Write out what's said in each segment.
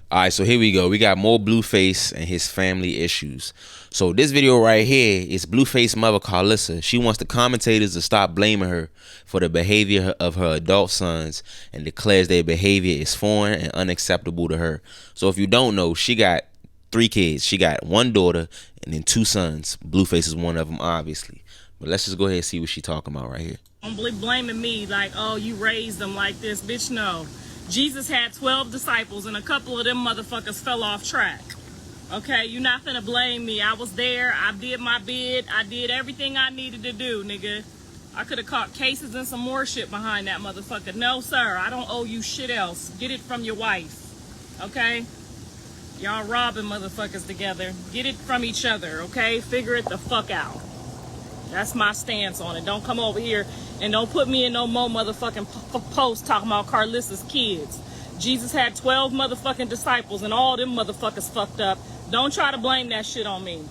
All right, so here we go. We got more Blueface and his family issues. So this video right here is Blueface mother Carlissa. She wants the commentators to stop blaming her for the behavior of her adult sons and declares their behavior is foreign and unacceptable to her. So if you don't know, she got 3 kids. She got 1 daughter and then 2 sons. Blueface is one of them, obviously. But let's just go ahead and see what she talking about right here. Don't blaming me like, oh, you raised them like this. Bitch, no. Jesus had 12 disciples and a couple of them motherfuckers fell off track. Okay, you're not finna blame me. I was there. I did my bid. I did everything I needed to do, nigga. I could have caught cases and some more shit behind that motherfucker. No, sir. I don't owe you shit else. Get it from your wife. Okay? Y'all robbing motherfuckers together. Get it from each other, okay? Figure it the fuck out. That's my stance on it. Don't come over here and don't put me in no more motherfucking post talking about Carlissa's kids. Jesus had 12 motherfucking disciples and all them motherfuckers fucked up. Don't try to blame that shit on me.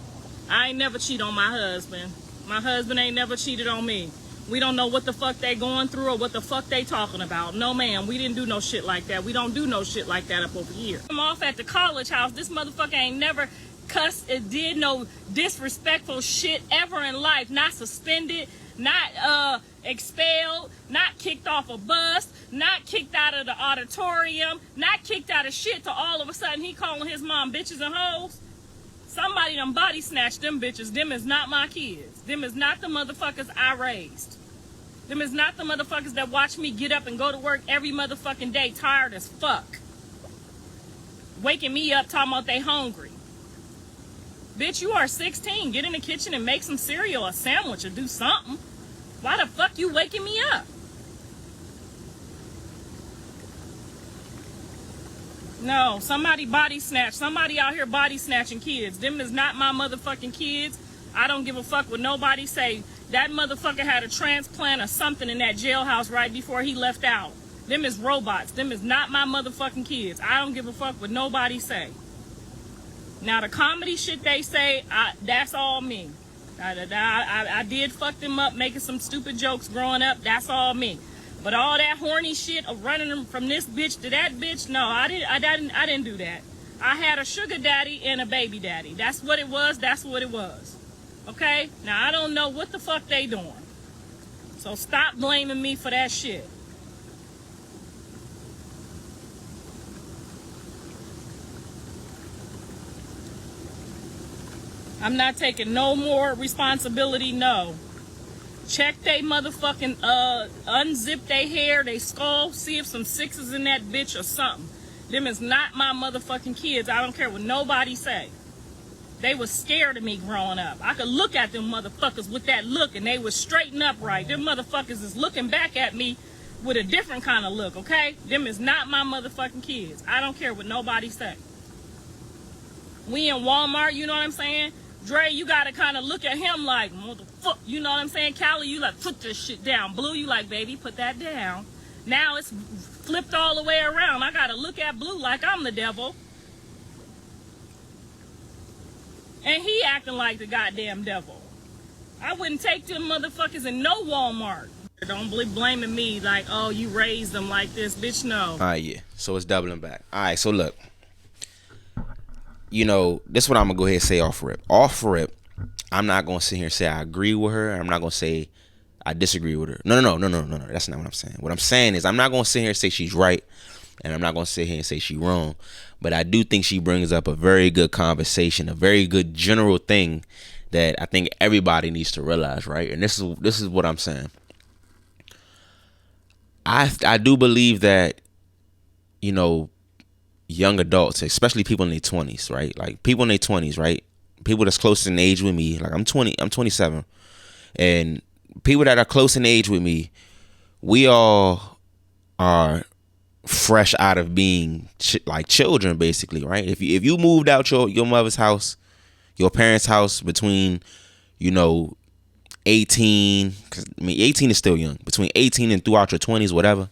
I ain't never cheat on my husband. My husband ain't never cheated on me. We don't know what the fuck they going through or what the fuck they talking about. No, ma'am, we didn't do no shit like that. We don't do no shit like that up over here. I'm off at the college house. This motherfucker ain't never cussed and did no disrespectful shit ever in life. Not suspended, not expelled, not kicked off a bus, not kicked out of the auditorium, not kicked out of shit to all of a sudden he calling his mom bitches and hoes. Somebody done body snatched them bitches. Them is not my kids. Them is not the motherfuckers I raised. Them is not the motherfuckers that watch me get up and go to work every motherfucking day tired as fuck. Waking me up talking about they hungry. Bitch, you are 16. Get in the kitchen and make some cereal, a sandwich, or do something. Why the fuck you waking me up? No, somebody body snatch. Somebody out here body snatching kids. Them is not my motherfucking kids. I don't give a fuck what nobody say. That motherfucker had a transplant or something in that jailhouse right before he left out. Them is robots. Them is not my motherfucking kids. I don't give a fuck what nobody say. Now the comedy shit they say, that's all me. I did fuck them up making some stupid jokes growing up. That's all me. But all that horny shit of running them from this bitch to that bitch, no, I didn't do that. I had a sugar daddy and a baby daddy. That's what it was. That's what it was. Okay? Now I don't know what the fuck they doing. So stop blaming me for that shit. I'm not taking no more responsibility, no. Check they motherfucking, unzip they hair, they skull, see if some 6s in that bitch or something. Them is not my motherfucking kids. I don't care what nobody say. They was scared of me growing up. I could look at them motherfuckers with that look and they was straighten up right. Them motherfuckers is looking back at me with a different kind of look, okay? Them is not my motherfucking kids. I don't care what nobody say. We in Walmart, you know what I'm saying? Dre, you gotta kind of look at him like, motherfucker, you know what I'm saying? Callie, you like, put this shit down. Blue, you like, baby, put that down. Now it's flipped all the way around. I gotta look at Blue like I'm the devil. And he acting like the goddamn devil. I wouldn't take them motherfuckers in no Walmart. Don't be blaming me like, oh, you raised them like this. Bitch, no. All right, yeah. So it's doubling back. All right, so look. You know, this is what I'm going to go ahead and say off rip. Off rip, I'm not going to sit here and say I agree with her. I'm not going to say I disagree with her. No. That's not what I'm saying. What I'm saying is I'm not going to sit here and say she's right. And I'm not going to sit here and say she's wrong. But I do think she brings up a very good conversation, a very good general thing that I think everybody needs to realize, right? And this is what I'm saying. I do believe that, you know, young adults, especially people in their 20s, right? Like people in their 20s, right? People that's close in age with me. Like I'm 27. And people that are close in age with me, we all are fresh out of being like children, basically, right? If you moved out your mother's house, your parents' house between, you know, 18, because I mean 18 is still young, between 18 and throughout your 20s, whatever,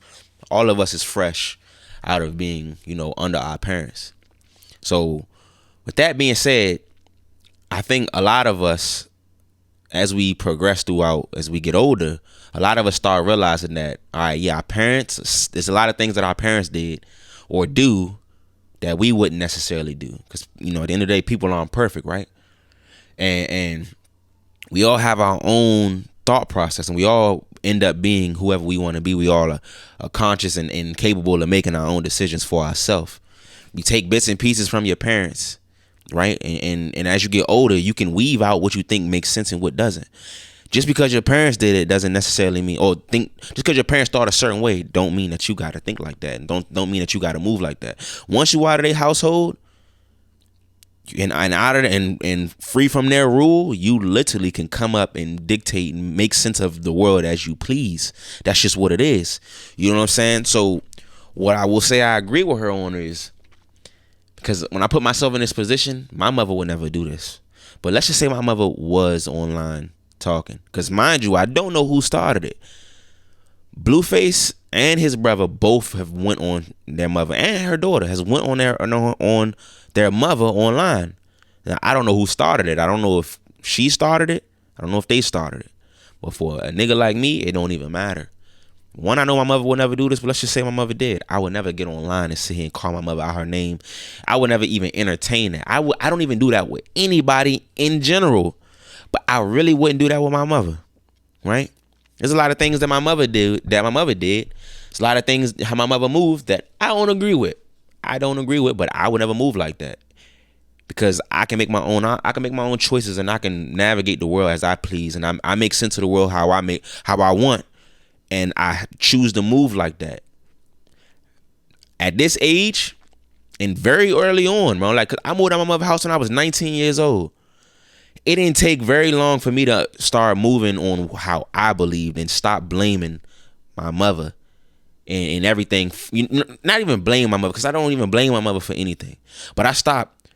all of us is fresh out of being, you know, under our parents. So with that being said, I think a lot of us, as we progress throughout, as we get older, a lot of us start realizing that, all right, yeah, our parents, there's a lot of things that our parents did or do that we wouldn't necessarily do. Because, you know, at the end of the day, people aren't perfect, right? And we all have our own thought process, and we all end up being whoever we want to be. We all are conscious and capable of making our own decisions for ourselves. You take bits and pieces from your parents, right? And as you get older, you can weave out what you think makes sense and what doesn't. Just because your parents did it doesn't necessarily mean, just because your parents thought a certain way, don't mean that you gotta think like that, and don't mean that you gotta move like that. Once you out of their household and out of and free from their rule, you literally can come up and dictate and make sense of the world as you please. That's just what it is. You know what I'm saying? So what I will say I agree with her on is, because when I put myself in this position, my mother would never do this. But let's just say my mother was online talking, because mind you, I don't know who started it. BlueFace and his brother both have went on their mother, and her daughter has went on their mother online. Now, I don't know who started it. I don't know if she started it. I don't know if they started it. But for a nigga like me, it don't even matter. One, I know my mother would never do this, but let's just say my mother did. I would never get online and sit here and call my mother out her name. I would never even entertain that. I don't even do that with anybody in general. But I really wouldn't do that with my mother, right? There's a lot of things that my mother did. There's a lot of things how my mother moved that I don't agree with. But I would never move like that, because I can make my own choices, and I can navigate the world as I please, and I make sense of the world how I want, and I choose to move like that. At this age, and very early on, bro, like, 'cause I moved out of my mother's house when I was 19 years old. It didn't take very long for me to start moving on how I believed and stop blaming my mother and everything. Not even blame my mother, because I don't even blame my mother for anything. But I stopped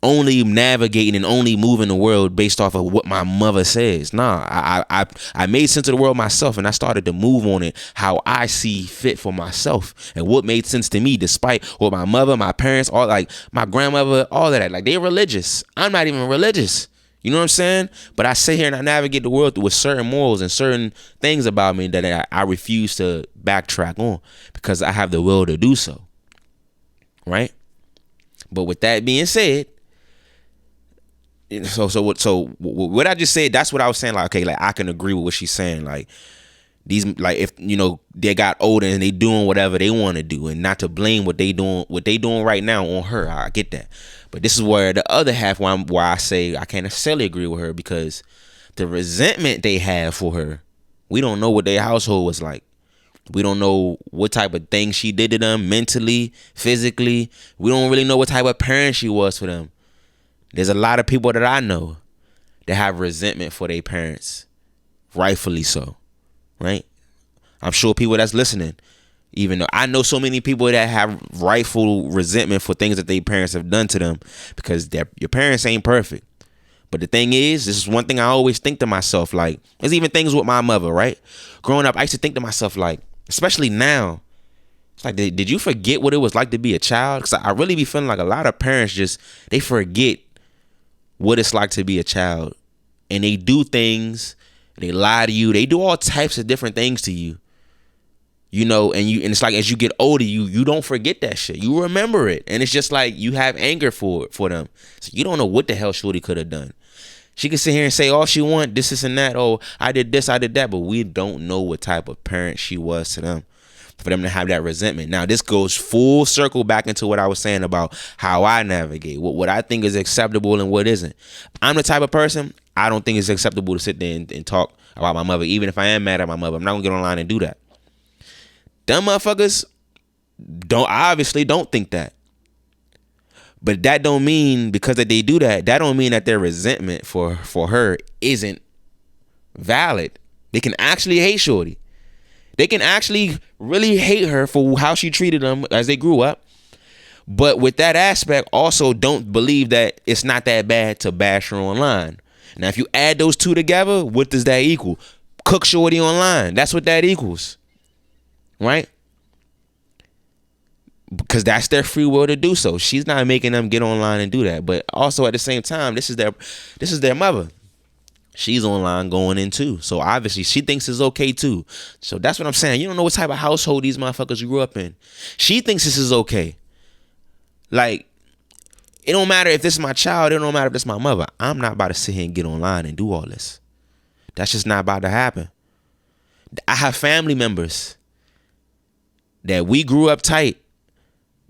only navigating and only moving the world based off of what my mother says. Nah, I made sense of the world myself, and I started to move on it how I see fit for myself and what made sense to me, despite what my mother, my parents, all, like my grandmother, all of that. Like, they're religious. I'm not even religious. You know what I'm saying? But I sit here and I navigate the world with certain morals and certain things about me that I refuse to backtrack on, because I have the will to do so. Right? But with that being said, so what I just said, that's what I was saying. Like, okay, like, I can agree with what she's saying. Like, these, like, if, you know, they got older and they doing whatever they want to do, and not to blame what they doing right now on her. I get that. But this is where the other half, why I say I can't necessarily agree with her, because the resentment they have for her, we don't know what their household was like. We don't know what type of things she did to them mentally, physically. We don't really know what type of parent she was for them. There's a lot of people that I know that have resentment for their parents, rightfully so, right? I'm sure people that's listening, even though I know so many people that have rightful resentment for things that their parents have done to them, because your parents ain't perfect. But the thing is, this is one thing I always think to myself, like, there's even things with my mother, right? Growing up, I used to think to myself, like, especially now, it's like, did you forget what it was like to be a child? Because I really be feeling like a lot of parents they forget what it's like to be a child. And they do things, they lie to you, they do all types of different things to you. You know, and it's like, as you get older, you don't forget that shit. You remember it. And it's just like you have anger for them. So you don't know what the hell Shorty could have done. She can sit here and say all she want, this and that. Oh, I did this, I did that. But we don't know what type of parent she was to them, for them to have that resentment. Now, this goes full circle back into what I was saying about how I navigate, what I think is acceptable and what isn't. I'm the type of person, I don't think it's acceptable to sit there and talk about my mother. Even if I am mad at my mother, I'm not going to get online and do that. Dumb motherfuckers obviously don't think that. But that don't mean, because that they do that don't mean that their resentment for her isn't valid. They can actually hate Shorty. They can actually really hate her for how she treated them as they grew up. But with that aspect, also don't believe that it's not that bad to bash her online. Now, if you add those two together, what does that equal? Cook Shorty online. That's what that equals. Right? Because that's their free will to do so. She's not making them get online and do that. But also at the same time, this is their mother. She's online going in too. So obviously she thinks it's okay too. So that's what I'm saying. You don't know what type of household these motherfuckers grew up in. She thinks this is okay. Like, it don't matter if this is my child. It don't matter if this is my mother. I'm not about to sit here and get online and do all this. That's just not about to happen. I have family members that we grew up tight,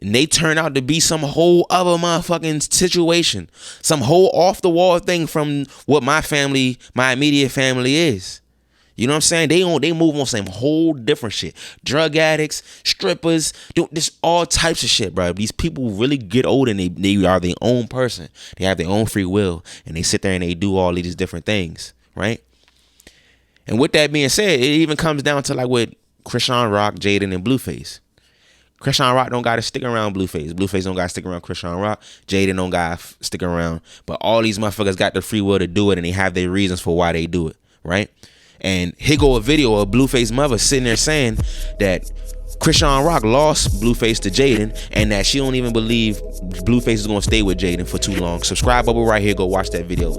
and they turn out to be some whole other motherfucking situation, some whole off the wall thing from what my family, my immediate family is. You know what I'm saying? They move on some whole different shit. Drug addicts, strippers, this all types of shit, bro. These people really get old and they are their own person. They have their own free will, and they sit there and they do all these different things, right? And with that being said, it even comes down to like with Chrisean Rock, Jaden, and BlueFace. Chrisean Rock don't gotta stick around BlueFace. BlueFace don't gotta stick around Chrisean Rock. Jaden don't gotta stick around. But all these motherfuckers got the free will to do it, and they have their reasons for why they do it, right? And here go a video of BlueFace mother sitting there saying that Chrisean Rock lost BlueFace to Jaden, and that she don't even believe BlueFace is gonna stay with Jaden for too long. Subscribe bubble right here. Go watch that video.